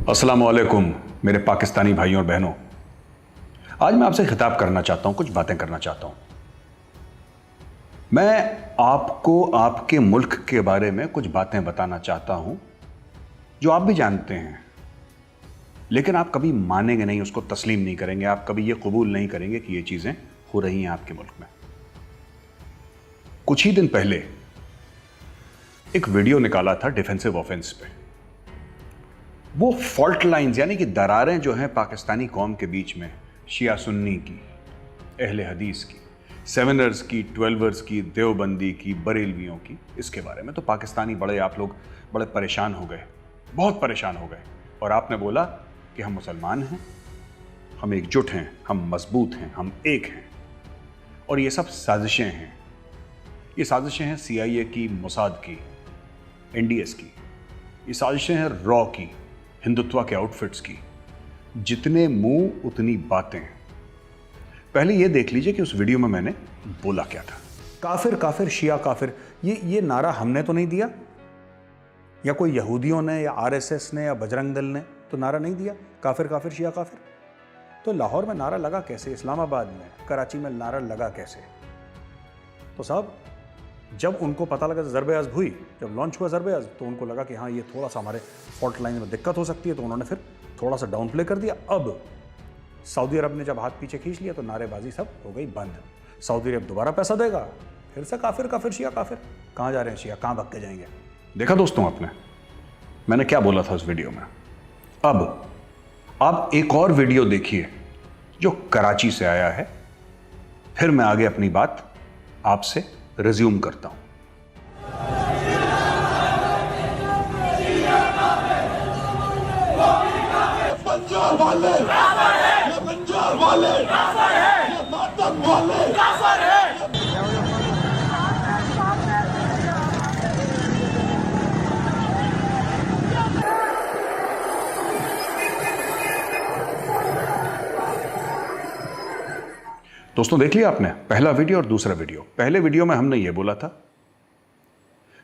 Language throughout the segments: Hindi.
अस्सलामुअलैकुम मेरे पाकिस्तानी भाइयों और बहनों। आज मैं आपसे खिताब करना चाहता हूं, कुछ बातें करना चाहता हूं। मैं आपको आपके मुल्क के बारे में कुछ बातें बताना चाहता हूं जो आप भी जानते हैं, लेकिन आप कभी मानेंगे नहीं, उसको तस्लीम नहीं करेंगे, आप कभी ये कबूल नहीं करेंगे कि ये चीजें हो रही हैं आपके मुल्क में। कुछ ही दिन पहले एक वीडियो निकाला था डिफेंसिव ऑफेंस पे। वो फॉल्ट लाइंस यानी कि दरारें जो हैं पाकिस्तानी कौम के बीच में, शिया सुन्नी की, अहले हदीस की, सेवनर्स की, ट्वेल्वर्स की, देवबंदी की, बरेलवियों की, इसके बारे में तो पाकिस्तानी आप लोग बड़े परेशान हो गए, बहुत परेशान हो गए। और आपने बोला कि हम मुसलमान हैं, हम एकजुट हैं, हम मजबूत हैं, हम एक हैं, और ये सब साजिशें हैं। ये साजिशें हैं CIA की, मोसाद की, NDS की। ये साजिशें हैं रॉ की, हिंदुत्व के आउटफिट्स की। जितने मुंह उतनी बातें। पहले ये देख लीजिए कि उस वीडियो में मैंने बोला क्या था। काफिर काफिर, शिया काफिर, ये नारा हमने तो नहीं दिया, या कोई यहूदियों ने या RSS ने या बजरंग दल ने तो नारा नहीं दिया काफिर काफिर, शिया काफिर। तो लाहौर में नारा लगा कैसे, इस्लामाबाद में, कराची में नारा लगा कैसे? तो साहब, जब उनको पता लगा ज़रब-ए-अज़ब हुई, जब लॉन्च हुआ ज़रब-ए-अज़ब, तो उनको लगा कि हाँ, ये थोड़ा सा हमारे फॉल्ट लाइन में दिक्कत हो सकती है, तो उन्होंने फिर थोड़ा सा डाउन प्ले कर दिया। अब सऊदी अरब ने जब हाथ पीछे खींच लिया तो नारेबाजी सब हो गई बंद। सऊदी अरब दोबारा पैसा देगा, फिर से काफिर काफिर, शिया काफिर। कहाँ जा रहे हैं शिया, कहाँ भाग के जाएंगे? देखा दोस्तों आपने मैंने क्या बोला था उस वीडियो में। अब आप एक और वीडियो देखिए जो कराची से आया है, फिर मैं आगे अपनी बात आपसे रिज्यूम करता हूं। पंजाब वाले, ये पंजाब वाले, ये मातम वाले, दोस्तों देख लिया आपने पहला वीडियो और दूसरा वीडियो। पहले वीडियो में हमने ये बोला था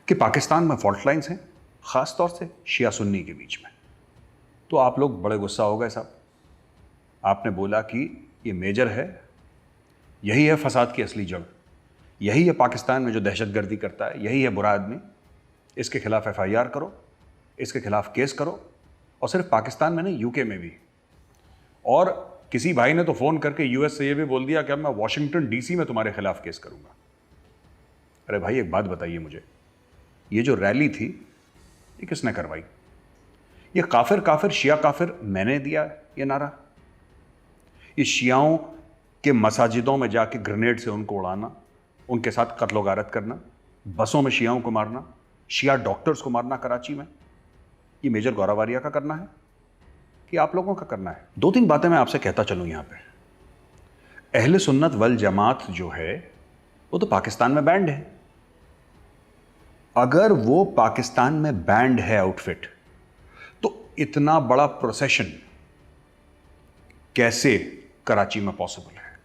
कि पाकिस्तान में फॉल्ट लाइंस हैं, खास तौर से शिया सुन्नी के बीच में। तो आप लोग बड़े गुस्सा हो गए साहब। आपने बोला कि ये मेजर है, यही है फसाद की असली जड़, यही है पाकिस्तान में जो दहशतगर्दी करता है, यही है बुरा आदमी। इसके खिलाफ FIR करो, इसके खिलाफ केस करो, और सिर्फ पाकिस्तान में नहीं, UK में भी। और किसी भाई ने तो फोन करके US से ये भी बोल दिया कि अब मैं वाशिंगटन DC में तुम्हारे खिलाफ केस करूंगा। अरे भाई, एक बात बताइए मुझे, ये जो रैली थी ये किसने करवाई? ये काफिर काफिर, शिया काफिर मैंने दिया ये नारा? ये शियाओं के मसाजिदों में जाके ग्रेनेड से उनको उड़ाना, उनके साथ कत्लो गारत करना, बसों में शियाओं को मारना, शिया डॉक्टर्स को मारना कराची में, ये मेजर गौरावारिया का करना है कि आप लोगों का करना है? दो तीन बातें मैं आपसे कहता चलूं यहां पे। अहले सुन्नत वल जमात जो है वो तो पाकिस्तान में बैंड है। अगर वो पाकिस्तान में बैंड है आउटफिट, तो इतना बड़ा प्रोसेशन कैसे कराची में पॉसिबल है?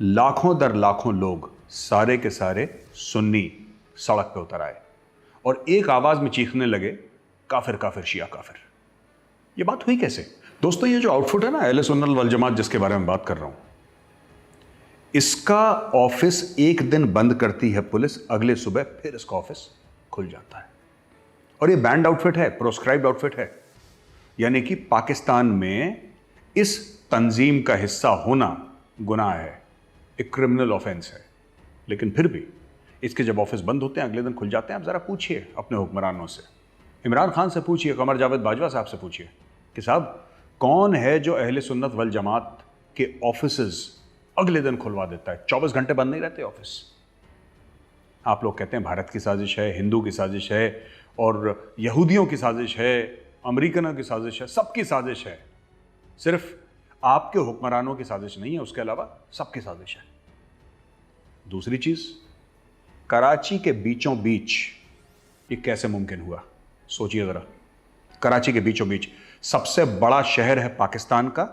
लाखों दर लाखों लोग, सारे के सारे सुन्नी, सड़क पे उतर आए और एक आवाज में चीखने लगे, काफिर काफिर, शिया काफिर। ये बात हुई कैसे? दोस्तों, ये जो आउटफिट है ना, अहले सुन्नत वल जमात जिसके बारे में बात कर रहा हूं, इसका ऑफिस एक दिन बंद करती है पुलिस, अगले सुबह फिर इसका ऑफिस खुल जाता है। और ये बैंड आउटफिट है, प्रोस्क्राइब्ड आउटफिट है, यानी कि पाकिस्तान में इस तंजीम का हिस्सा होना गुनाह है, एक क्रिमिनल ऑफेंस है। लेकिन फिर भी इसके जब ऑफिस बंद होते हैं, अगले दिन खुल जाते हैं। आप जरा पूछिए अपने हुक्मरानों से, इमरान खान से पूछिए, कमर जावेद बाजवा साहब से पूछिए कि साहब कौन है जो अहले सुन्नत वल जमात के ऑफिसेज अगले दिन खुलवा देता है? 24 घंटे बंद नहीं रहते ऑफिस। आप लोग कहते हैं भारत की साजिश है, हिंदू की साजिश है, और यहूदियों की साजिश है, अमेरिकनों की साजिश है, सबकी साजिश है। सिर्फ आपके हुक्मरानों की साजिश नहीं है, उसके अलावा सबकी साजिश है। दूसरी चीज, कराची के बीचों बीच ये कैसे मुमकिन हुआ? सोचिए जरा। कराची के बीचों बीच सबसे बड़ा शहर है पाकिस्तान का,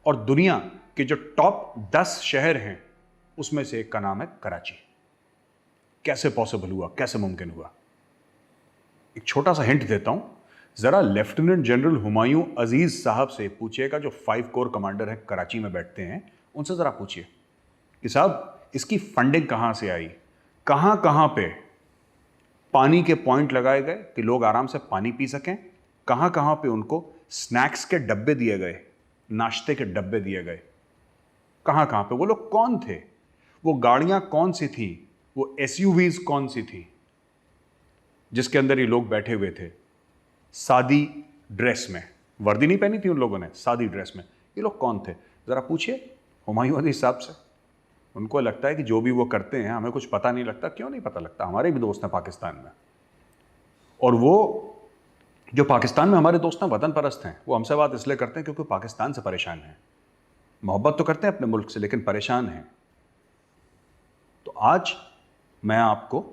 और दुनिया के जो टॉप 10 शहर हैं उसमें से एक का नाम है कराची। कैसे पॉसिबल हुआ, कैसे मुमकिन हुआ? एक छोटा सा हिंट देता हूं, जरा लेफ्टिनेंट जनरल हुमायूं अजीज साहब से पूछिएगा, जो 5 कोर कमांडर हैं, कराची में बैठते हैं, उनसे जरा पूछिए कि साहब इसकी फंडिंग कहां से आई, कहां कहां पे पानी के पॉइंट लगाए गए कि लोग आराम से पानी पी सकें, कहां कहां पे उनको स्नैक्स के डब्बे दिए गए, नाश्ते के डब्बे दिए गए, कहां कहां पे, वो लोग कौन थे, वो गाड़ियां कौन सी थी, वो एसयूवीज कौन सी थी जिसके अंदर ये लोग बैठे हुए थे सादी ड्रेस में, वर्दी नहीं पहनी थी उन लोगों ने, सादी ड्रेस में, ये लोग कौन थे, जरा पूछिए हुमायूं अजीज साहब से। उनको लगता है कि जो भी वो करते हैं हमें कुछ पता नहीं लगता। क्यों नहीं पता लगता, हमारे भी दोस्त हैं पाकिस्तान में, और वो जो पाकिस्तान में हमारे दोस्त हैं वतन परस्त हैं, वो हमसे बात इसलिए करते हैं क्योंकि पाकिस्तान से परेशान हैं, मोहब्बत तो करते हैं अपने मुल्क से लेकिन परेशान हैं। तो आज मैं आपको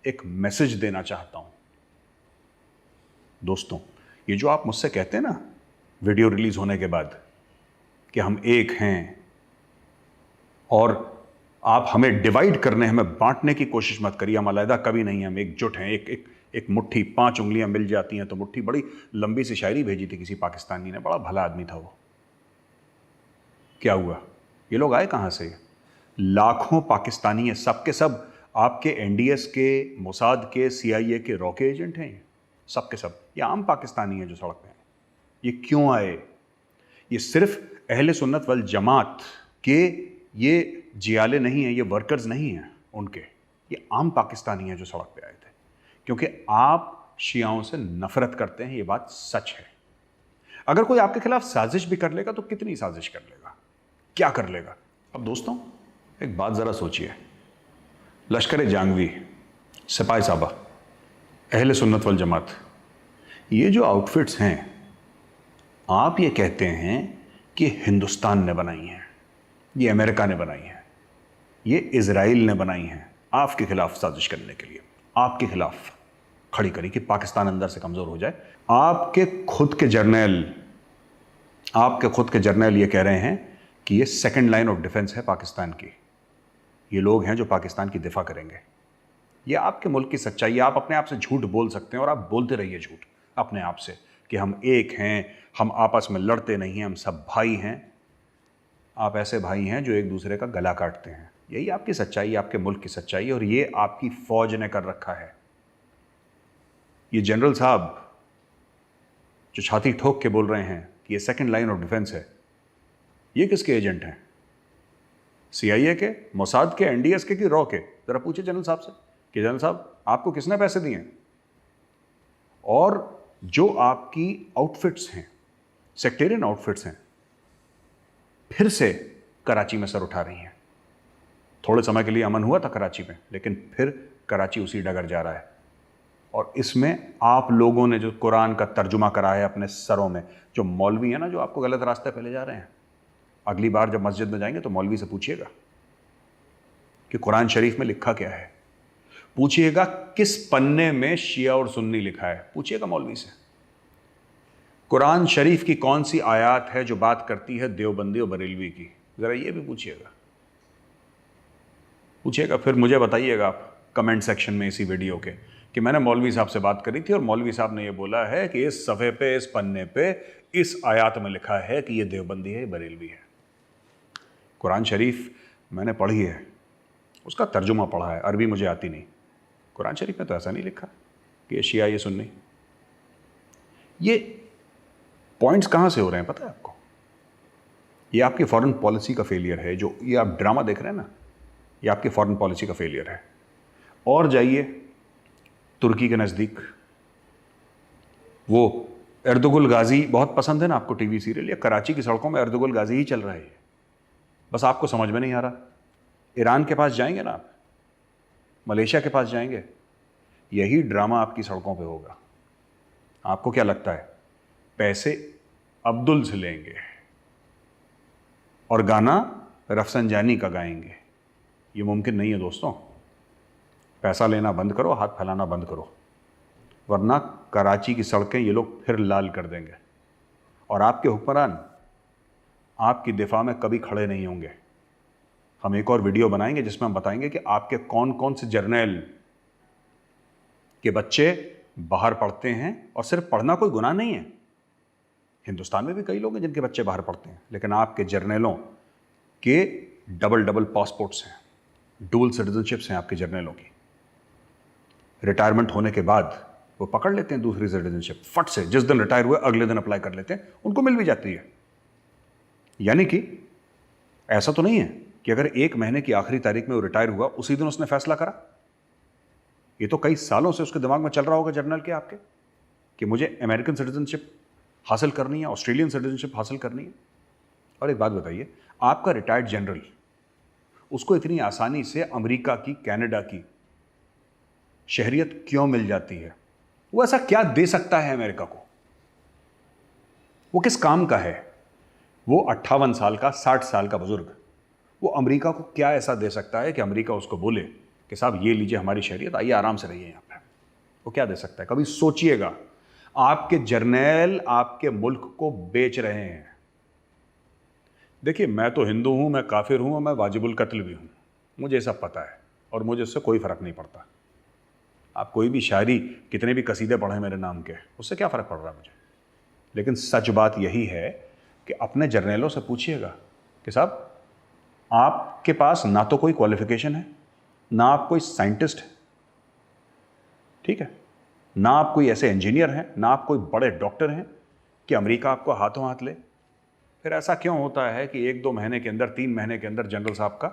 एक मैसेज देना चाहता हूं दोस्तों। ये जो आप मुझसे कहते हैं ना वीडियो रिलीज होने के बाद कि हम एक हैं और आप हमें डिवाइड करने, हमें बांटने की कोशिश मत करिए, हम अलग कभी नहीं हैं, हम एकजुट हैं, एक मुट्ठी, 5 उंगलियां मिल जाती हैं तो मुट्ठी। बड़ी लंबी सी शायरी भेजी थी किसी पाकिस्तानी ने, बड़ा भला आदमी था वो। क्या हुआ, ये लोग आए कहां से, लाखों पाकिस्तानी हैं, सब के सब आपके एनडीएस के, मोसाद के, सीआईए के रॉ के एजेंट हैं, सब के सब। ये आम पाकिस्तानी हैं जो सड़क पे हैं। ये क्यों आए, ये सिर्फ अहले सुन्नत वल जमात के ये जियाले नहीं हैं, ये वर्कर्स नहीं हैं उनके, ये आम पाकिस्तानी हैं जो सड़क पे आए थे क्योंकि आप शियाओं से नफरत करते हैं। ये बात सच है। अगर कोई आपके खिलाफ साजिश भी कर लेगा तो कितनी साजिश कर लेगा, क्या कर लेगा। अब दोस्तों एक बात जरा सोचिए, लश्कर जांगवी, सिपाही साहबा, अहले सुन्नत वल जमात, ये जो आउटफिट्स हैं आप ये कहते हैं कि हिंदुस्तान ने बनाई हैं, ये अमेरिका ने बनाई हैं, ये इजराइल ने बनाई हैं आपके खिलाफ साजिश करने के लिए, आपके खिलाफ खड़ी करी कि पाकिस्तान अंदर से कमजोर हो जाए। आपके खुद के जर्नल ये कह रहे हैं कि ये सेकंड लाइन ऑफ डिफेंस है पाकिस्तान की, ये लोग हैं जो पाकिस्तान की दिफा करेंगे। ये आपके मुल्क की सच्चाई है। आप अपने आप से झूठ बोल सकते हैं और आप बोलते रहिए झूठ अपने आप से कि हम एक हैं, हम आपस में लड़ते नहीं हैं, हम सब भाई हैं। आप ऐसे भाई हैं जो एक दूसरे का गला काटते हैं। यही आपकी सच्चाई, आपके मुल्क की सच्चाई, और ये आपकी फौज ने कर रखा है। ये जनरल साहब जो छाती ठोक के बोल रहे हैं कि ये सेकंड लाइन ऑफ डिफेंस है, ये किसके एजेंट हैं, सीआईए के, मोसाद के, एनडीएस के कि रॉ के। जरा पूछिए जनरल साहब से कि जनरल साहब आपको किसने पैसे दिए। और जो आपकी आउटफिट्स हैं, सेक्टेरियन आउटफिट्स हैं, फिर से कराची में सर उठा रही हैं। थोड़े समय के लिए अमन हुआ था कराची में, लेकिन फिर कराची उसी डगर जा रहा है। और इसमें आप लोगों ने जो कुरान का तर्जुमा करा है अपने सरों में, जो मौलवी है ना जो आपको गलत रास्ते पे ले जा रहे हैं, अगली बार जब मस्जिद में जाएंगे तो मौलवी से पूछिएगा कि कुरान शरीफ में लिखा क्या है, पूछिएगा किस पन्ने में शिया और सुन्नी लिखा है, पूछिएगा मौलवी से। कुरान शरीफ की कौन सी आयत है जो बात करती है देवबंदी और बरेलवी की, जरा ये भी पूछिएगा। फिर मुझे बताइएगा आप कमेंट सेक्शन में इसी वीडियो के कि मैंने मौलवी साहब से बात करी थी और मौलवी साहब ने ये बोला है कि इस सफ़े पे, इस पन्ने पे, इस आयत में लिखा है कि ये देवबंदी है, बरेलवी है। कुरान शरीफ मैंने पढ़ी है, उसका तर्जुमा पढ़ा है, अरबी मुझे आती नहीं। कुरान शरीफ में तो ऐसा नहीं लिखा कि ये शिया, ये सुन्नी। ये पॉइंट्स कहाँ से हो रहे हैं पता है आपको? ये आपकी फॉरेन पॉलिसी का फेलियर है। जो ये आप ड्रामा देख रहे हैं ना, ये आपकी फॉरेन पॉलिसी का फेलियर है। और जाइए तुर्की के नज़दीक, वो एर्दुगुल गाजी बहुत पसंद है ना आपको टीवी सीरियल, या कराची की सड़कों में एर्दुगुल गाजी ही चल रहा है, बस आपको समझ में नहीं आ रहा। ईरान के पास जाएंगे ना आप, मलेशिया के पास जाएंगे, यही ड्रामा आपकी सड़कों पे होगा। आपको क्या लगता है पैसे अब्दुल से लेंगे और गाना रफसंजानी का गाएंगे? ये मुमकिन नहीं है दोस्तों। पैसा लेना बंद करो, हाथ फैलाना बंद करो, वरना कराची की सड़कें ये लोग फिर लाल कर देंगे और आपके हुक्मरान आपकी दिफा में कभी खड़े नहीं होंगे। हम एक और वीडियो बनाएंगे जिसमें हम बताएंगे कि आपके कौन कौन से जर्नल के बच्चे बाहर पढ़ते हैं, और सिर्फ पढ़ना कोई गुनाह नहीं है। हिंदुस्तान में भी कई लोग हैं जिनके बच्चे बाहर पढ़ते हैं, लेकिन आपके जर्नलों के डबल पासपोर्ट्स हैं, डुअल सिटीजनशिप्स हैं आपके जर्नलों की। रिटायरमेंट होने के बाद वो पकड़ लेते हैं दूसरी सिटीजनशिप, फट से जिस दिन रिटायर हुए अगले दिन अप्लाई कर लेते हैं, उनको मिल भी जाती है। यानी कि ऐसा तो नहीं है कि अगर 1 महीने की आखिरी तारीख में वो रिटायर हुआ उसी दिन उसने फैसला करा। ये तो कई सालों से उसके दिमाग में चल रहा होगा जर्नल के आपके, कि मुझे अमेरिकन सिटीजनशिप हासिल करनी है, ऑस्ट्रेलियन सिटीजनशिप हासिल करनी है। और एक बात बताइए, आपका रिटायर्ड जनरल, उसको इतनी आसानी से अमेरिका की, कनाडा की शहरियत क्यों मिल जाती है? वो ऐसा क्या दे सकता है अमेरिका को? वो किस काम का है? वो 58 साल का, 60 साल का बुजुर्ग, वो अमेरिका को क्या ऐसा दे सकता है कि अमेरिका उसको बोले कि साहब ये लीजिए हमारी शहरियत, आइए आराम से रहिए यहां पर? वो क्या दे सकता है? कभी सोचिएगा, आपके जर्नैल आपके मुल्क को बेच रहे हैं। देखिए, मैं तो हिंदू हूं, मैं काफिर हूं और मैं वाजिबुल कत्ल भी हूं, मुझे सब पता है और मुझे इससे कोई फर्क नहीं पड़ता। आप कोई भी शायरी, कितने भी कसीदे पढ़े मेरे नाम के, उससे क्या फ़र्क पड़ रहा है मुझे? लेकिन सच बात यही है कि अपने जर्नैलों से पूछिएगा कि साहब आपके पास ना तो कोई क्वालिफिकेशन है, ना आप कोई साइंटिस्ट हैं, ठीक है, ना आप कोई ऐसे इंजीनियर हैं, ना आप कोई बड़े डॉक्टर हैं कि अमेरिका आपको हाथों हाथ ले। फिर ऐसा क्यों होता है कि 1-2 महीने के अंदर, 3 महीने के अंदर जनरल साहब का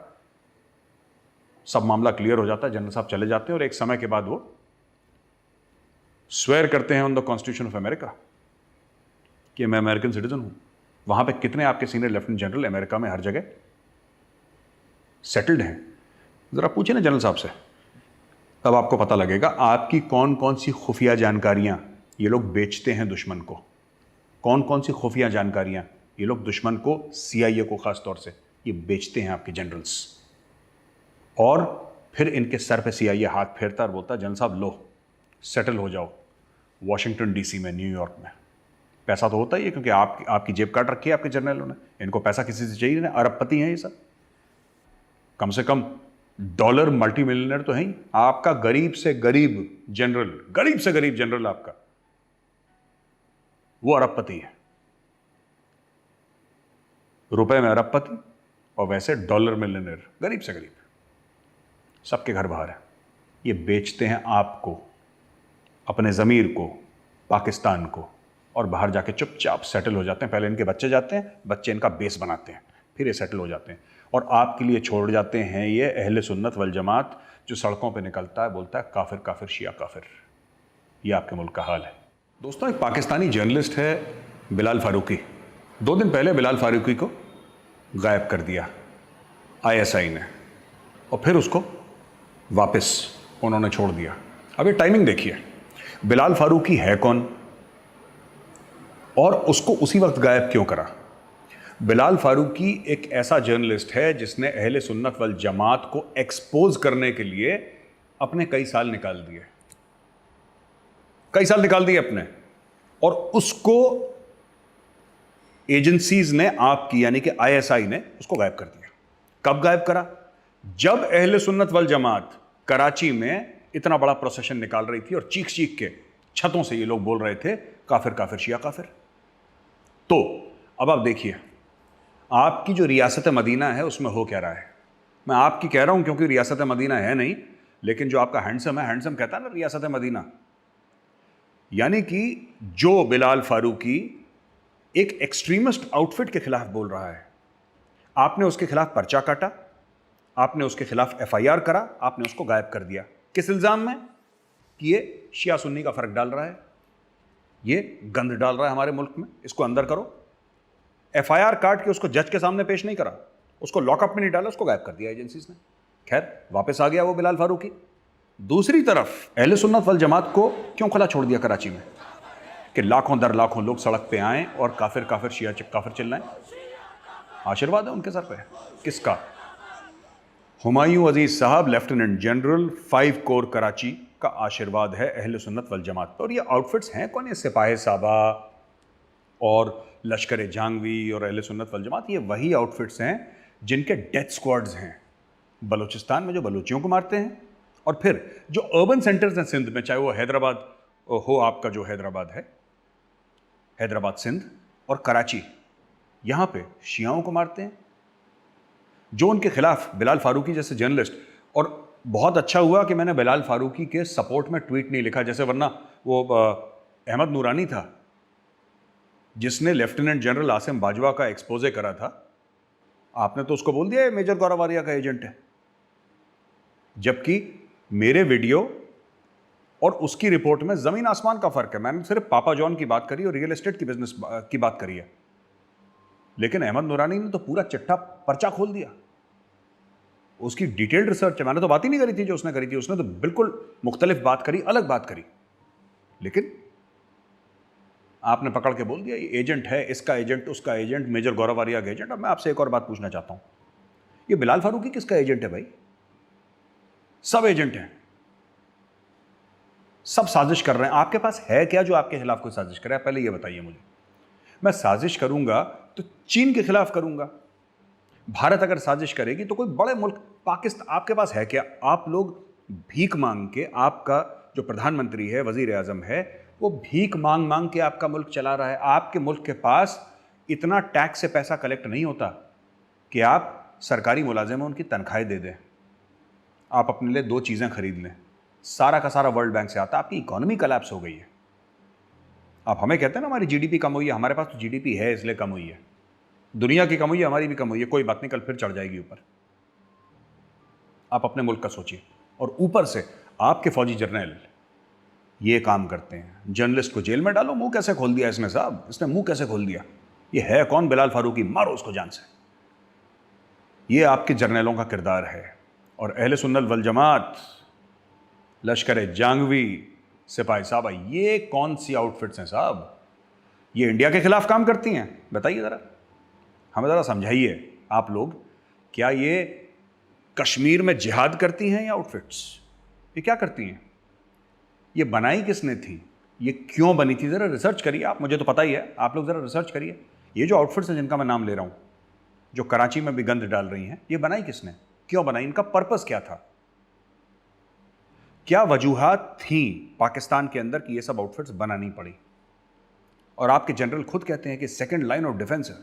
सब मामला क्लियर हो जाता है, जनरल साहब चले जाते हैं और एक समय के बाद वो स्वेयर करते हैं on the constitution of America कि मैं अमेरिकन सिटीजन हूं। वहां पे कितने आपके सीनियर लेफ्टिनेंट जनरल अमेरिका में हर जगह सेटल्ड हैं? जरा पूछिए ना जनरल साहब से, तब आपको पता लगेगा आपकी कौन कौन सी खुफिया जानकारियां ये लोग बेचते हैं दुश्मन को। कौन कौन सी खुफिया जानकारियां ये लोग दुश्मन को, CIA को खास तौर से, ये बेचते हैं आपके जनरल्स। और फिर इनके सर पे CIA हाथ फेरता और बोलता, जनरल साहब लो सेटल हो जाओ वॉशिंगटन DC में, न्यूयॉर्क में। पैसा तो होता ही है क्योंकि आपकी जेब काट रखी है आपके जर्नलों ने, इनको पैसा किसी से चाहिए नहीं, अरबपति हैं ये सब, कम से कम डॉलर मल्टी मिलियनर तो है ही। आपका गरीब से गरीब जनरल आपका, वो अरबपति है, रुपए में अरबपति और वैसे डॉलर मिलियनर, गरीब से गरीब, सबके घर बाहर है। ये बेचते हैं आपको, अपने ज़मीर को, पाकिस्तान को, और बाहर जाके चुपचाप सेटल हो जाते हैं। पहले इनके बच्चे जाते हैं, बच्चे इनका बेस बनाते हैं, फिर ये सेटल हो जाते हैं और आपके लिए छोड़ जाते हैं ये अहले सुन्नत वल जमात, जो सड़कों पे निकलता है, बोलता है काफिर काफिर शिया काफिर। ये आपके मुल्क का हाल है। दोस्तों, एक पाकिस्तानी जर्नलिस्ट है बिलाल फारूकी। 2 दिन पहले बिलाल फारूकी को गायब कर दिया ISI ने, और फिर उसको वापस उन्होंने छोड़ दिया। अब ये टाइमिंग देखिए, बिलाल फारूकी है कौन और उसको उसी वक्त गायब क्यों करा? बिलाल फारूकी एक ऐसा जर्नलिस्ट है जिसने अहले सुन्नत वल जमात को एक्सपोज करने के लिए अपने कई साल निकाल दिए अपने, और उसको एजेंसीज ने, आपकी यानी कि ISI ने, उसको गायब कर दिया। कब गायब करा? जब अहले सुन्नत वल जमात कराची में इतना बड़ा प्रोसेशन निकाल रही थी और चीख चीख के छतों से ये लोग बोल रहे थे काफिर काफिर शिया काफिर। तो अब आप देखिए, आपकी जो रियासत मदीना है उसमें हो क्या रहा है। मैं आपकी कह रहा हूं क्योंकि रियासत मदीना है नहीं, लेकिन जो आपका हैंडसम है, हैंडसम कहता है ना रियासत मदीना, यानी कि जो बिलाल फारूकी एक एक्सट्रीमिस्ट आउटफिट के खिलाफ बोल रहा है, आपने उसके खिलाफ पर्चा काटा, आपने उसके खिलाफ FIR करा, आपने उसको गायब कर दिया। किस इल्जाम में? कि ये शिया सुन्नी का फर्क डाल रहा है, ये गंद डाल रहा है हमारे मुल्क में, इसको अंदर करो। FIR काट के उसको जज के सामने पेश नहीं करा, उसको लॉकअप में नहीं डाला, उसको गायब कर दिया एजेंसीज ने। खैर, वापस आ गया वो बिलाल फारूकी। दूसरी तरफ अहले सुन्नत वल जमात को क्यों खुला छोड़ दिया कराची में कि लाखों दर लाखों लोग सड़क पे आएं और काफिर काफिर शिया काफिर चिल्लाएं? आशीर्वाद है उनके सर पे। किसका? हुमायूं अजीज साहब, लेफ्टिनेंट जनरल, 5 कोर कराची का आशीर्वाद है अहले सुन्नत वल जमात पर। और ये आउटफिट्स हैं कौन? ये सिपाही साबा और लश्कर जहांगवी और अहले सुन्नत वल जमात, ये वही आउटफिट्स हैं जिनके डेथ स्क्वाड्स हैं बलूचिस्तान में, जो बलूचियों को मारते हैं, और फिर जो अर्बन सेंटर्स हैं सिंध में, चाहे वो हैदराबाद हो आपका जो हैदराबाद है, हैदराबाद सिंध और कराची, यहां पे शियाओं को मारते हैं। जो उनके खिलाफ बिलाल फारूकी जैसे जर्नलिस्ट, और बहुत अच्छा हुआ कि मैंने बिलाल फारूकी के सपोर्ट में ट्वीट नहीं लिखा, जैसे वरना वो अहमद नूरानी था जिसने लेफ्टिनेंट जनरल आसिम बाजवा का एक्सपोजे करा था, आपने तो उसको बोल दिया मेजर गौरव आर्या का एजेंट है, जबकि मेरे वीडियो और उसकी रिपोर्ट में जमीन आसमान का फर्क है। मैंने सिर्फ पापा जॉन की बात करी और रियल एस्टेट की बिजनेस की बात करी है, लेकिन अहमद नूरानी ने तो पूरा चिट्ठा पर्चा खोल दिया। उसकी डिटेल्ड रिसर्च है, मैंने तो बात ही नहीं करी थी जो उसने करी थी, उसने तो बिल्कुल मुख्तलिफ बात करी, अलग बात करी, लेकिन आपने पकड़ के बोल दिया ये एजेंट है, इसका एजेंट, उसका एजेंट, मेजर गौरव आर्या का एजेंट। अब मैं आपसे एक और बात पूछना चाहता हूं, ये बिलाल फारूकी किसका एजेंट है भाई? सब एजेंट हैं, सब साजिश कर रहे हैं। आपके पास है क्या जो आपके खिलाफ कोई साजिश करे? पहले ये बताइए मुझे। मैं साजिश करूंगा तो चीन के खिलाफ करूंगा, भारत अगर साजिश करेगी तो कोई बड़े मुल्क, पाकिस्तान, आपके पास है क्या? आप लोग भीख मांग के, आपका जो प्रधानमंत्री है, वजीर आजम है, वो भीख मांग मांग के आपका मुल्क चला रहा है। आपके मुल्क के पास इतना टैक्स से पैसा कलेक्ट नहीं होता कि आप सरकारी मुलाजिम उनकी तनख्वाहें दे दें, आप अपने लिए 2 चीज़ें खरीद लें। सारा का सारा वर्ल्ड बैंक से आता। आपकी इकोनॉमी कोलैप्स हो गई है। आप हमें कहते हैं ना हमारी जीडीपी कम हुई है, हमारे पास तो जीडीपी है इसलिए कम हुई है। दुनिया की कम हुई है, हमारी भी कम हुई है, कोई बात नहीं, कल फिर चढ़ जाएगी ऊपर। आप अपने मुल्क का सोचिए। और ऊपर से आपके फौजी जर्नल ये काम करते हैं, जर्नलिस्ट को जेल में डालो। मुंह कैसे खोल दिया इसने साहब, इसने मुंह कैसे खोल दिया? ये है कौन? बिलाल फारूकी, मारो उसको जान से। ये आपके जर्नलों का किरदार है। और अहले सुन्नत वल जमात, लश्कर जांगवी, सिपाही साहब, ये कौन सी आउटफिट्स हैं साहब? ये इंडिया के खिलाफ काम करती हैं? बताइए ज़रा, हमें ज़रा समझाइए। आप लोग क्या ये कश्मीर में जिहाद करती हैं या आउटफिट्स? ये क्या करती हैं? ये बनाई किसने थी? ये क्यों बनी थी? ज़रा रिसर्च करिए आप, मुझे तो पता ही है, आप लोग ज़रा रिसर्च करिए। ये जो आउटफिट्स हैं जिनका मैं नाम ले रहा हूँ, जो कराची में भी गंद डाल रही हैं, ये बनाई किसने, क्यों बनाई, इनका पर्पस क्या था? क्या वजूहात थी पाकिस्तान के अंदर कि ये सब आउटफिट्स बनानी पड़ी? और आपके जनरल खुद कहते हैं कि सेकंड लाइन ऑफ डिफेंस है।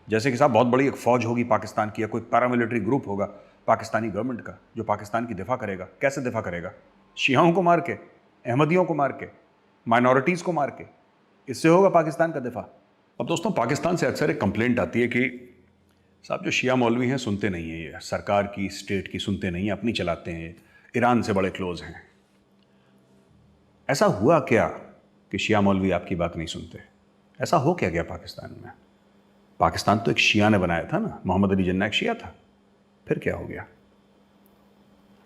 जैसे कि साहब बहुत बड़ी एक फौज होगी पाकिस्तान की, या कोई पैरामिलिट्री ग्रुप होगा पाकिस्तानी गवर्नमेंट का जो पाकिस्तान की दिफा करेगा। कैसे दिफा करेगा? शियाओं को मार के, अहमदियों को मार के, माइनॉरिटीज़ को मार के, इससे होगा पाकिस्तान का दिफा। अब दोस्तों, पाकिस्तान से अक्सर एक कंप्लेंट आती है कि साहब जो शिया मौलवी हैं सुनते नहीं हैं, ये सरकार की, स्टेट की सुनते नहीं हैं, अपनी चलाते हैं, ईरान से बड़े क्लोज हैं। ऐसा हुआ क्या कि शिया मौलवी आपकी बात नहीं सुनते? ऐसा हो क्या गया पाकिस्तान में? पाकिस्तान तो एक शिया ने बनाया था ना, मोहम्मद अली जिन्ना एक शिया था, फिर क्या हो गया?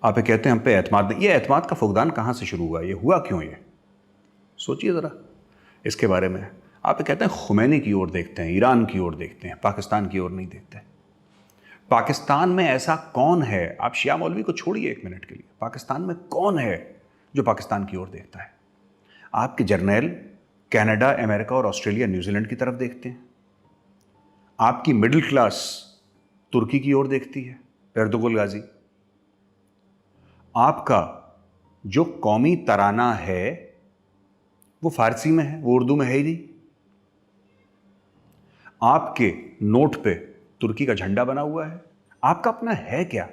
आप ये कहते हैं हम पे एतमाद नहीं। ये एतमाद का फुकदान कहाँ से शुरू हुआ? ये हुआ क्यों? ये सोचिए ज़रा इसके बारे में। आप ये कहते हैं खुमैनी की ओर देखते हैं, ईरान की ओर देखते हैं, पाकिस्तान की ओर नहीं देखते। पाकिस्तान में ऐसा कौन है? आप शिया मौलवी को छोड़िए एक मिनट के लिए, पाकिस्तान में कौन है जो पाकिस्तान की ओर देखता है? आपके जर्नल कनाडा, अमेरिका और ऑस्ट्रेलिया, न्यूजीलैंड की तरफ देखते हैं। आपकी मिडिल क्लास तुर्की की ओर देखती है, एर्दुगुल गाजी। आपका जो कौमी तराना है वो फारसी में है, वो उर्दू में है ही नहीं। आपके नोट पे तुर्की का झंडा बना हुआ है। आपका अपना है क्या?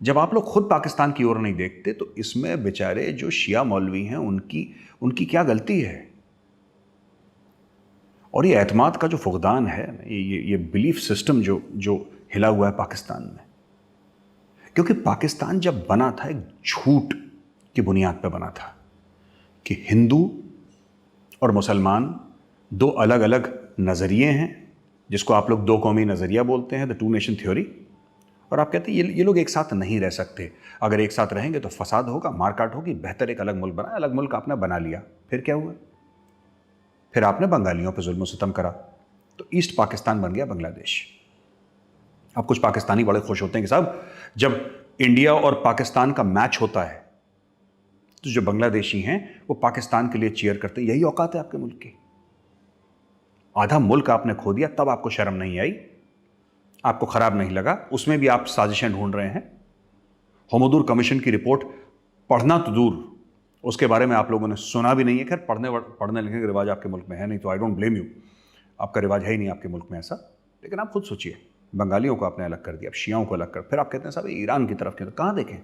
जब आप लोग खुद पाकिस्तान की ओर नहीं देखते तो इसमें बेचारे जो शिया मौलवी हैं उनकी क्या गलती है? और ये एतमाद का जो फुकदान है, ये बिलीफ सिस्टम जो हिला हुआ है पाकिस्तान में, क्योंकि पाकिस्तान जब बना था एक झूठ की बुनियाद पर बना था कि हिंदू और मुसलमान 2 अलग अलग नज़रिए हैं, जिसको आप लोग 2 कौमी नज़रिया बोलते हैं, द 2 नेशन थ्योरी। और आप कहते हैं ये लोग एक साथ नहीं रह सकते, अगर एक साथ रहेंगे तो फसाद होगा, मारकाट होगी, बेहतर एक अलग मुल्क बनाए। अलग मुल्क आपने बना लिया, फिर क्या हुआ? फिर आपने बंगालियों पर जुल्म सितम करा, तो ईस्ट पाकिस्तान बन गया बांग्लादेश। अब कुछ पाकिस्तानी बड़े खुश होते हैं कि साहब जब इंडिया और पाकिस्तान का मैच होता है तो जो बांग्लादेशी हैं वो पाकिस्तान के लिए चीयर करते हैं। यही औकात है आपके मुल्क की। आधा मुल्क आपने खो दिया, तब आपको शर्म नहीं आई, आपको खराब नहीं लगा? उसमें भी आप साजिशें ढूंढ रहे हैं। होमोदूर कमीशन की रिपोर्ट पढ़ना तो दूर, उसके बारे में आप लोगों ने सुना भी नहीं है। खैर पढ़ने लिखने का रिवाज आपके मुल्क में है नहीं, तो आई डोंट ब्लेम यू, आपका रिवाज है ही नहीं आपके मुल्क में ऐसा। लेकिन आप खुद सोचिए, बंगालियों को आपने अलग कर दिया, अब शियाओं को अलग कर, फिर आप कहते हैं साहब ईरान की तरफ के, तो कहाँ देखें?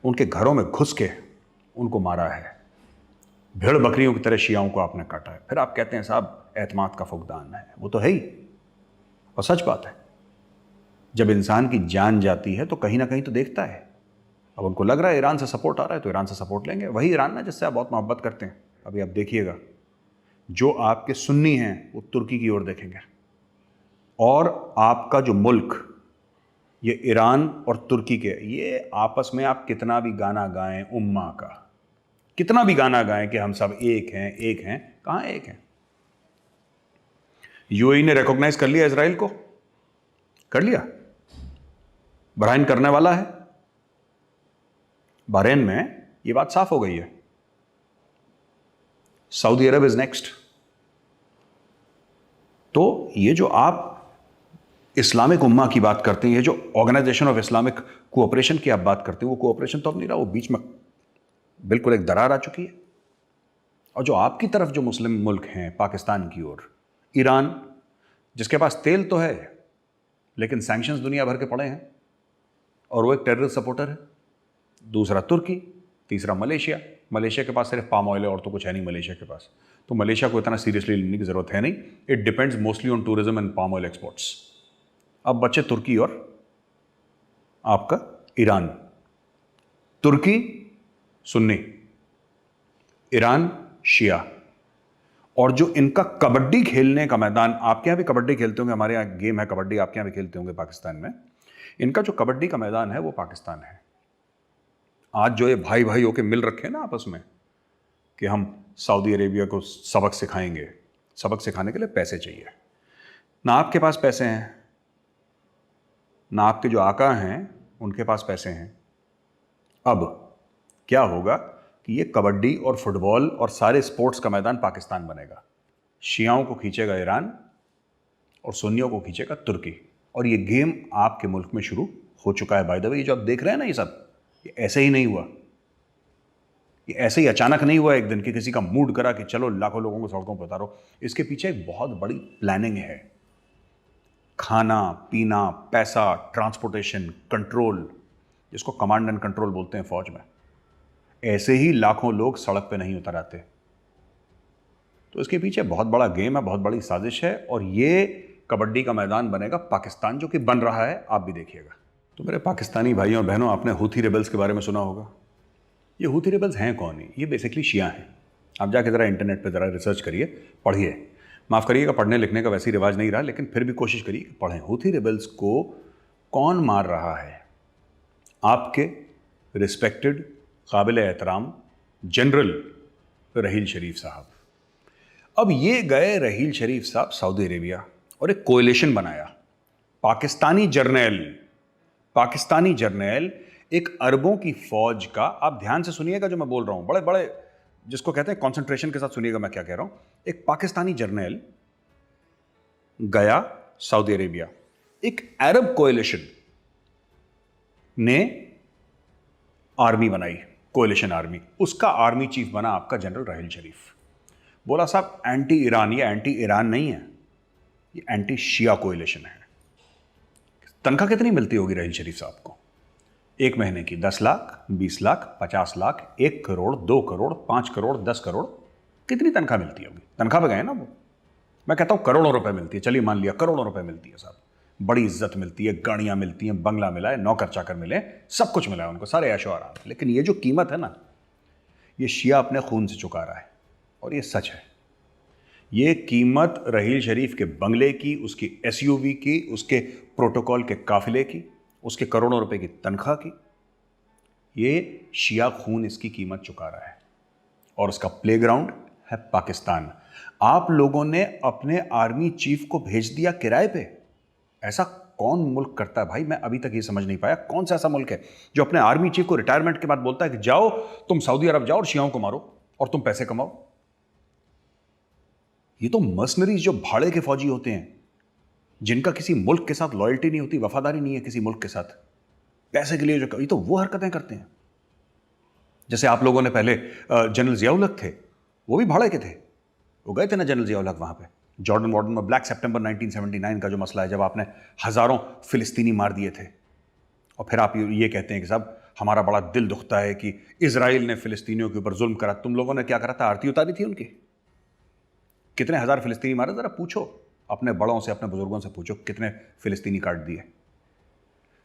उनके घरों में घुस के उनको मारा है, भेड़ बकरियों की तरह शियाओं को आपने काटा है, फिर आप कहते हैं साहब एतमाद का फुकदान है। वो तो है ही, और सच बात है। जब इंसान की जान जाती है तो कहीं ना कहीं तो देखता है। अब उनको लग रहा है ईरान से सपोर्ट आ रहा है तो ईरान से सपोर्ट लेंगे, वही ईरान ना जिससे आप बहुत मोहब्बत करते हैं। अभी आप देखिएगा, जो आपके सुन्नी हैं वो तुर्की की ओर देखेंगे, और आपका जो मुल्क ये ईरान और तुर्की के, ये आपस में आप कितना भी गाना गाएं उम्मा का, कितना भी गाना गाएं कि हम सब एक हैं एक हैं, कहां एक हैं? यूएई ने रिकॉग्नाइज कर लिया इजराइल को, कर लिया, बहरीन करने वाला है। बहरीन में ये बात साफ हो गई है। Saudi Arab is next. तो ये जो आप इस्लामिक उम्मा की बात करते हैं, ये जो ऑर्गेनाइजेशन ऑफ इस्लामिक कोऑपरेशन की आप बात करते हैं, वो कोऑपरेशन तो अब नहीं रहा, वो बीच में बिल्कुल एक दरार आ चुकी है। और जो आपकी तरफ जो मुस्लिम मुल्क हैं पाकिस्तान की ओर, ईरान जिसके पास तेल तो है लेकिन सैंक्शंस दुनिया भर के पड़े हैं और वो एक टेररिस्ट सपोर्टर है, दूसरा तुर्की, तीसरा मलेशिया। मलेशिया के पास सिर्फ पाम ऑयल है और तो कुछ है नहीं मलेशिया के पास, तो मलेशिया को इतना सीरियसली लेने की जरूरत है नहीं। It depends mostly on tourism and palm oil exports. अब बचे तुर्की और आपका ईरान। तुर्की सुन्नी, ईरान शिया, और जो इनका कबड्डी खेलने का मैदान, आपके यहां भी कबड्डी खेलते होंगे, हमारे यहां गेम है कबड्डी, आपके यहां भी खेलते होंगे पाकिस्तान में, इनका जो कबड्डी का मैदान है वो पाकिस्तान है। आज जो ये भाई भाई होके मिल रखे हैं ना आपस में कि हम सऊदी अरेबिया को सबक सिखाएंगे, सबक सिखाने के लिए पैसे चाहिए। ना आपके पास पैसे हैं, ना आपके जो आका हैं उनके पास पैसे हैं। अब क्या होगा कि ये कबड्डी और फुटबॉल और सारे स्पोर्ट्स का मैदान पाकिस्तान बनेगा। शियाओं को खींचेगा ईरान और सुन्नियों को खींचेगा तुर्की, और ये गेम आपके मुल्क में शुरू हो चुका है। बाय द वे, ये जो आप देख रहे हैं ना, ये सब ये ऐसे ही नहीं हुआ, ये ऐसे ही अचानक नहीं हुआ एक दिन कि किसी का मूड करा कि चलो लाखों लोगों को सड़कों पर उतारो। इसके पीछे एक बहुत बड़ी प्लानिंग है। खाना पीना, पैसा, ट्रांसपोर्टेशन, कंट्रोल, जिसको कमांड एंड कंट्रोल बोलते हैं फौज में, ऐसे ही लाखों लोग सड़क पे नहीं उतर आते। तो इसके पीछे बहुत बड़ा गेम है, बहुत बड़ी साजिश है, और ये कबड्डी का मैदान बनेगा पाकिस्तान, जो कि बन रहा है, आप भी देखिएगा। तो मेरे पाकिस्तानी भाइयों और बहनों, आपने हूथी रेबल्स के बारे में सुना होगा। ये हूथी रेबल्स हैं कौन? ये बेसिकली शिया हैं। आप जाके ज़रा इंटरनेट पे ज़रा रिसर्च करिए, पढ़िए। माफ़ करिएगा, पढ़ने लिखने का वैसे ही रिवाज नहीं रहा, लेकिन फिर भी कोशिश करिए कि पढ़ें। हूथी रेबल्स को कौन मार रहा है? आपके रिस्पेक्टेड, काबिल एहतराम जनरल रहील शरीफ साहब। अब ये गए रहील शरीफ साहब सऊदी अरेबिया और एक कोएलिशन बनाया। पाकिस्तानी जर्नैल एक अरबों की फौज का, आप ध्यान से सुनिएगा जो मैं बोल रहा हूं, बड़े बड़े जिसको कहते हैं कंसंट्रेशन के साथ सुनिएगा मैं क्या कह रहा हूं। एक पाकिस्तानी जर्नैल गया सऊदी अरेबिया, एक अरब कोएलिशन ने आर्मी बनाई, कोएलिशन आर्मी, उसका आर्मी चीफ बना आपका जनरल रहील शरीफ। बोला साहब एंटी ईरान, ये एंटी ईरान नहीं है, ये एंटी शिया कोएलिशन है। तनख्वाह कितनी मिलती होगी रहील शरीफ साहब को? एक महीने की 10 लाख, 20 लाख, 50 लाख, 1 करोड़, 2 करोड़, 5 करोड़, 10 करोड़, कितनी तनख्वाह मिलती होगी? तनख्वाह पे गए ना वो, मैं कहता हूं करोड़ों रुपए मिलती है, चलिए मान लिया करोड़ों रुपए मिलती है साहब। बड़ी इज्जत मिलती है, गाड़ियां मिलती हैं, बंगला मिला है, नौकर चाकर मिले, सब कुछ मिला है उनको, सारे ऐशो आराम। लेकिन ये जो कीमत है ना, ये शिया अपने खून से चुका रहा है, और ये सच है। ये कीमत रहील शरीफ के बंगले की, उसकी एसयूवी की, उसके प्रोटोकॉल के काफिले की, उसके करोड़ों रुपए की तनख्वाह की, ये शिया खून इसकी कीमत चुका रहा है, और उसका प्लेग्राउंड है पाकिस्तान। आप लोगों ने अपने आर्मी चीफ को भेज दिया किराए पे। ऐसा कौन मुल्क करता है भाई? मैं अभी तक ये समझ नहीं पाया कौन सा ऐसा मुल्क है जो अपने आर्मी चीफ को रिटायरमेंट के बाद बोलता है कि जाओ तुम सऊदी अरब जाओ और शियाओं को मारो और तुम पैसे कमाओ। ये तो मर्सनरीज जो भाड़े के फौजी होते हैं, जिनका किसी मुल्क के साथ लॉयल्टी नहीं होती, वफादारी नहीं है किसी मुल्क के साथ, पैसे के लिए जो, ये तो वो हरकतें करते हैं। जैसे आप लोगों ने पहले जनरल जियाउल हक थे, वो भी भाड़े के थे, वो गए थे ना जनरल जियाउल हक वहाँ पे जॉर्डन वार्डन में। ब्लैक सितंबर 1979 का जो मसला है, जब आपने हज़ारों फिलिस्तीनी मार दिए थे, और फिर आप ये कहते हैं कि साहब हमारा बड़ा दिल दुखता है कि इजराइल ने फिलिस्तीनियों के ऊपर जुल्म करा। तुम लोगों ने क्या करा था? आरती उतारी थी उनकी। कितने हज़ार फिलिस्तीनी मारे? ज़रा पूछो अपने बड़ों से, अपने बुजुर्गों से पूछो कितने फिलिस्तीनी काट दिए।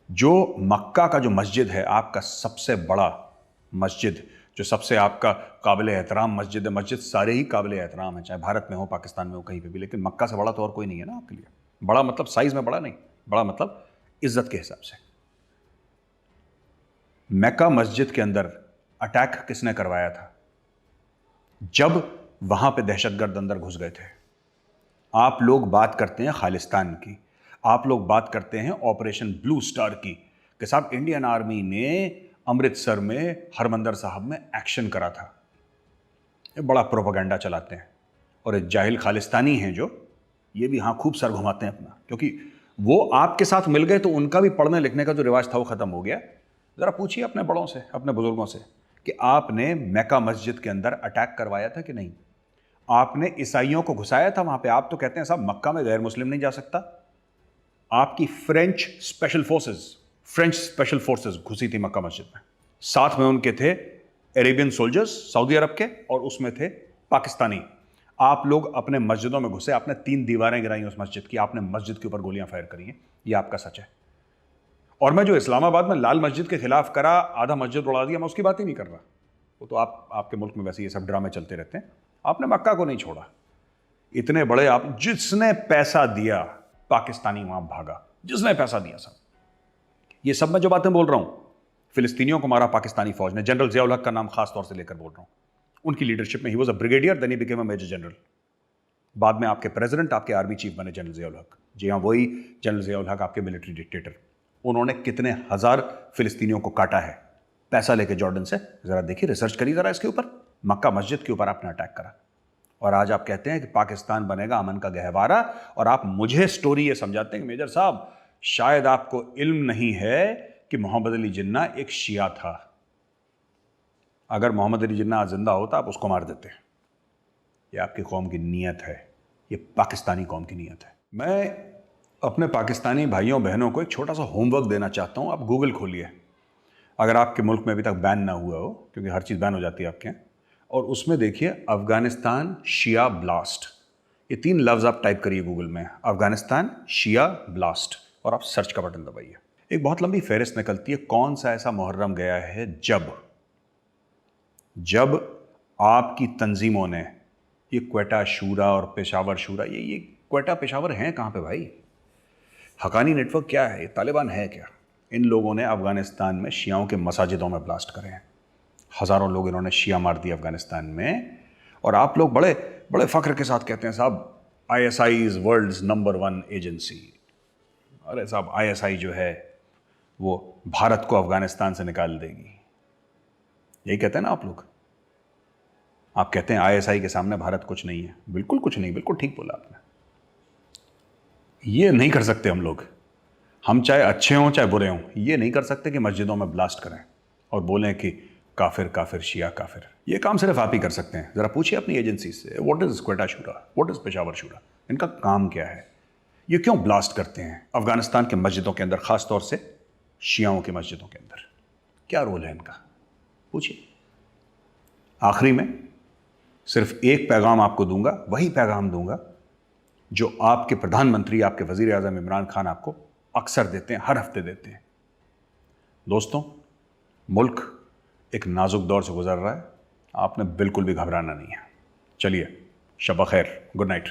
जो मक्का का जो मस्जिद है, आपका सबसे बड़ा मस्जिद, जो सबसे आपका काबिल एहतराम मस्जिद है, मस्जिद सारे ही काबिल एहतराम है, चाहे भारत में हो, पाकिस्तान में हो, कहीं पे भी, लेकिन मक्का से बड़ा तो और कोई नहीं है ना आपके लिए। बड़ा मतलब साइज में बड़ा नहीं, बड़ा मतलब इज्जत के हिसाब से। मक्का मस्जिद के अंदर अटैक किसने करवाया था? जब वहां पे दहशतगर्द अंदर घुस गए थे। आप लोग बात करते हैं खालिस्तान की, आप लोग बात करते हैं ऑपरेशन ब्लू स्टार की, कि साहब इंडियन आर्मी ने अमृतसर में हरमंदर साहब में एक्शन करा था। ये बड़ा प्रोपेगेंडा चलाते हैं, और एक जाहिल खालिस्तानी हैं जो ये भी हाँ खूब सर घुमाते हैं अपना, क्योंकि वो आपके साथ मिल गए तो उनका भी पढ़ने लिखने का जो रिवाज था वो खत्म हो गया। ज़रा पूछिए अपने बड़ों से, अपने बुजुर्गों से कि आपने मक्का मस्जिद के अंदर अटैक करवाया था कि नहीं? आपने ईसाइयों को घुसाया था वहां पे? आप तो कहते हैं साहब मक्का में गैर मुस्लिम नहीं जा सकता। आपकी फ्रेंच स्पेशल फोर्सेस घुसी थी मक्का मस्जिद में, साथ में उनके थे अरेबियन सोल्जर्स सऊदी अरब के, और उसमें थे पाकिस्तानी। आप लोग अपने मस्जिदों में घुसे, आपने 3 दीवारें गिराई उस मस्जिद की, आपने मस्जिद के ऊपर गोलियां फायर करी हैं, ये आपका सच है। और मैं जो इस्लामाबाद में लाल मस्जिद के खिलाफ करा, आधा मस्जिद उड़ा दिया, मैं उसकी बात ही नहीं कर रहा। वो तो आपके मुल्क में वैसे ये सब ड्रामे चलते रहते हैं। आपने मक्का को नहीं छोड़ा। इतने बड़े आप, जिसने पैसा दिया पाकिस्तानी वहां भागा, जिसने पैसा दिया। सब ये सब मैं जो बातें बोल रहा हूं, फिलिस्तीनियों को मारा पाकिस्तानी फौज ने। जनरल जियाउल हक का नाम खास तौर से लेकर बोल रहा हूं। उनकी लीडरशिप में he was a brigadier, then he became a major general. बाद में आपके प्रेसिडेंट, आपके आर्मी चीफ बने जनरल जियाउल हक। जी हाँ, वही जनरल जियाउल हक, आपके मिलिट्री डिक्टेटर। उन्होंने कितने हजार फिलिस्तीनियों को काटा है पैसा लेके जॉर्डन से। जरा देखिए, रिसर्च करिए जरा इसके ऊपर। मक्का मस्जिद के ऊपर आपने अटैक करा, और आज आप कहते हैं कि पाकिस्तान बनेगा अमन का गहवारा, और आप मुझे स्टोरी ये समझाते हैं कि मेजर साहब शायद आपको इल्म नहीं है कि मोहम्मद अली जिन्ना एक शिया था। अगर मोहम्मद अली जिन्ना आज जिंदा होता आप उसको मार देते। ये आपकी कौम की नीयत है, ये पाकिस्तानी कौम की नीयत है। मैं अपने पाकिस्तानी भाइयों बहनों को एक छोटा सा होमवर्क देना चाहता हूँ। आप गूगल खोलिए, अगर आपके मुल्क में अभी तक बैन ना हुआ हो, क्योंकि हर चीज़ बैन हो जाती है आपके यहाँ, और उसमें देखिए अफगानिस्तान शिया ब्लास्ट, ये 3 लफ्ज़ आप टाइप करिए गूगल में, अफगानिस्तान शिया ब्लास्ट, और आप सर्च का बटन दबाइए। एक बहुत लंबी फहरिस्त निकलती है कौन सा ऐसा मुहर्रम गया है जब आपकी तंजीमों ने, ये क्वेटा शूरा और पेशावर शूरा, ये क्वेटा पेशावर हैं कहाँ पे भाई? हकानी नेटवर्क क्या है? ये तालिबान है क्या? इन लोगों ने अफगानिस्तान में शियाओं के मसाजिदों में ब्लास्ट करे हैं। हज़ारों लोग इन्होंने शिया मार दिए अफगानिस्तान में, और आप लोग बड़े बड़े फ़ख्र के साथ कहते हैं साहब ISI is world's number 1 agency. अरे साहब, ISI जो है वो भारत को अफगानिस्तान से निकाल देगी, यही कहते हैं ना आप लोग। आप कहते हैं ISI के सामने भारत कुछ नहीं है। बिल्कुल कुछ नहीं, बिल्कुल ठीक बोला आपने। ये नहीं कर सकते हम लोग, हम चाहे अच्छे हों चाहे बुरे हों, ये नहीं कर सकते कि मस्जिदों में ब्लास्ट करें और बोलें कि काफिर काफिर शिया काफिर। ये काम सिर्फ आप ही कर सकते हैं। ज़रा पूछिए अपनी एजेंसी से, व्हाट इज़ क्वेटा शूरा, व्हाट इज़ पेशावर शूरा, इनका काम क्या है, ये क्यों ब्लास्ट करते हैं अफगानिस्तान के मस्जिदों के अंदर, ख़ास तौर से शियाओं के मस्जिदों के अंदर, क्या रोल है इनका? पूछिए। आखिरी में सिर्फ एक पैगाम आपको दूंगा, वही पैगाम दूंगा जो आपके प्रधानमंत्री, आपके वज़ीर आज़म इमरान खान आपको अक्सर देते हैं, हर हफ्ते देते हैं। दोस्तों, मुल्क एक नाजुक दौर से गुजर रहा है, आपने बिल्कुल भी घबराना नहीं है। चलिए, शब खैर, गुड नाइट।